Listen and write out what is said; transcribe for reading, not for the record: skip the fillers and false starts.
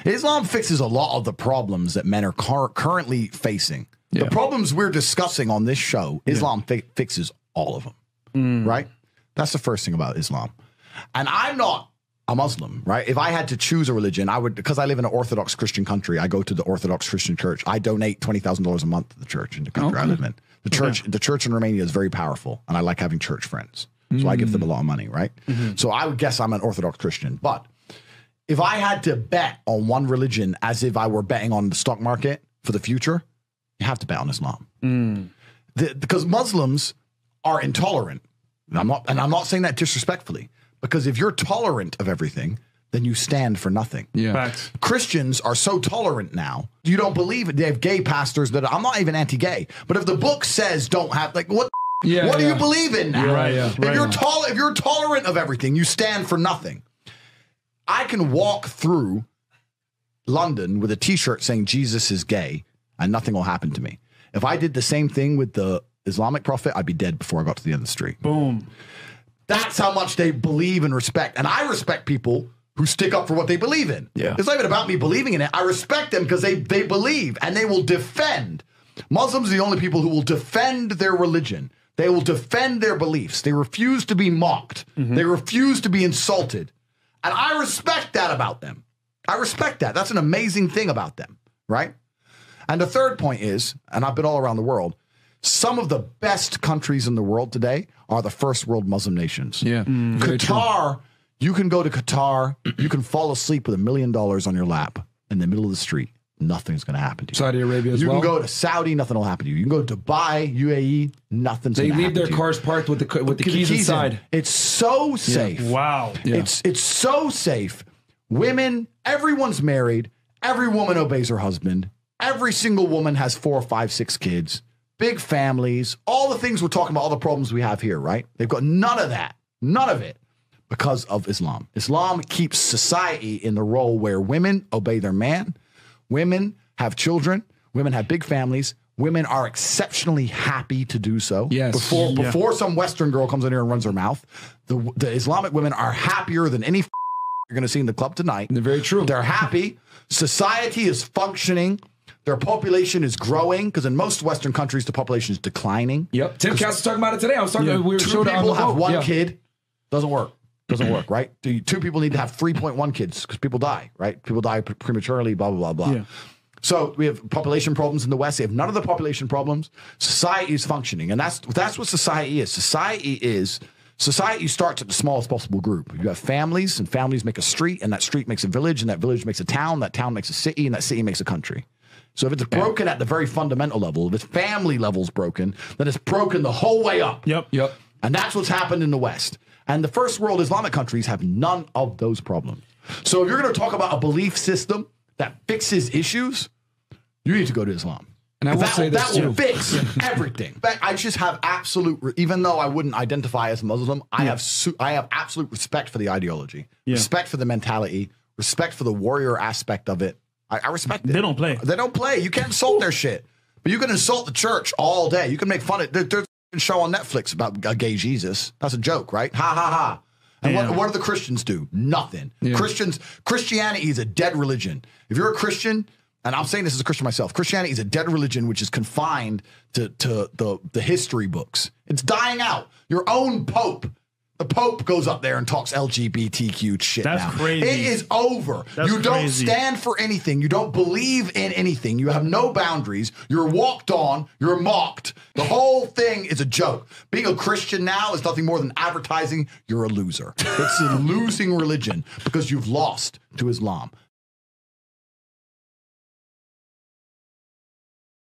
Islam fixes a lot of the problems that men are currently facing. The problems we're discussing on this show, Islam fixes all of them, right? That's the first thing about Islam. And I'm not a Muslim, right? If I had to choose a religion, I would, because I live in an Orthodox Christian country, I go to the Orthodox Christian church. I donate $20,000 a month to the church in the country I live in. The church in Romania is very powerful, and I like having church friends. So I give them a lot of money, right? So I would guess I'm an Orthodox Christian. But if I had to bet on one religion as if I were betting on the stock market for the future, you have to bet on Islam. Because Muslims are intolerant. And I'm not saying that disrespectfully, because if you're tolerant of everything, then you stand for nothing. Facts. Christians are so tolerant now. You don't believe it. They have gay pastors that I'm not even anti-gay, but if the book says don't have, like, what do you believe in now? If you're tolerant of everything, you stand for nothing. I can walk through London with a t-shirt saying Jesus is gay and nothing will happen to me. If I did the same thing with the Islamic prophet, I'd be dead before I got to the end of the street. Boom. That's how much they believe and respect. And I respect people who stick up for what they believe in. It's not even about me believing in it. I respect them because they believe and they will defend. Muslims are the only people who will defend their religion. They will defend their beliefs. They refuse to be mocked. They refuse to be insulted. And I respect that about them. I respect that. That's an amazing thing about them, right? And the third point is, and I've been all around the world, some of the best countries in the world today are the first world Muslim nations. Qatar, you can go to Qatar, you can fall asleep with $1 million on your lap in the middle of the street. Nothing's going to happen to you. Saudi Arabia as well. You can go to Saudi, nothing will happen to you. You can go to Dubai, UAE, nothing's going to happen to you. They leave their cars parked with the keys inside. It's so safe. Wow. It's so safe. Women, everyone's married. Every woman obeys her husband. Every single woman has 4, 5, 6 kids. Big families. All the things we're talking about, all the problems we have here, right? They've got none of that. None of it. Because of Islam. Islam keeps society in the role where women obey their man. Women have children. Women have big families. Women are exceptionally happy to do so. Before some Western girl comes in here and runs her mouth, the Islamic women are happier than any you're going to see in the club tonight. They're very true. They're happy. Society is functioning. Their population is growing because in most Western countries, the population is declining. Tim Cass was talking about it today. I was talking. We were 2 people have 1 kid. Doesn't work. Doesn't work, right? 2 people need to have 3.1 kids because people die, right? People die prematurely, blah, blah, blah, blah. So we have population problems in the West. They have none of the population problems. Society is functioning. And that's what society is. Society starts at the smallest possible group. You have families, and families make a street, and that street makes a village, and that village makes a town, that town makes a city, and that city makes a country. So if it's broken at the very fundamental level, if its family level's broken, then it's broken the whole way up. Yep. And that's what's happened in the West. And the first world Islamic countries have none of those problems. So if you're going to talk about a belief system that fixes issues, you need to go to Islam. And I will say this that will fix everything. I just have absolute, even though I wouldn't identify as Muslim, I have absolute respect for the ideology, respect for the mentality, respect for the warrior aspect of it. I respect it. They don't play. They don't play. You can't insult their shit. But you can insult the church all day. You can make fun of it. There's a show on Netflix about a gay Jesus. That's a joke, right? Ha, ha, ha. And what do the Christians do? Nothing. Christianity is a dead religion. If you're a Christian, and I'm saying this as a Christian myself, Christianity is a dead religion which is confined to the history books. It's dying out. Your own Pope. The Pope goes up there and talks LGBTQ shit now. That's crazy. It is over. You don't stand for anything. You don't believe in anything. You have no boundaries. You're walked on. You're mocked. The whole thing is a joke. Being a Christian now is nothing more than advertising. You're a loser. It's a losing religion because you've lost to Islam.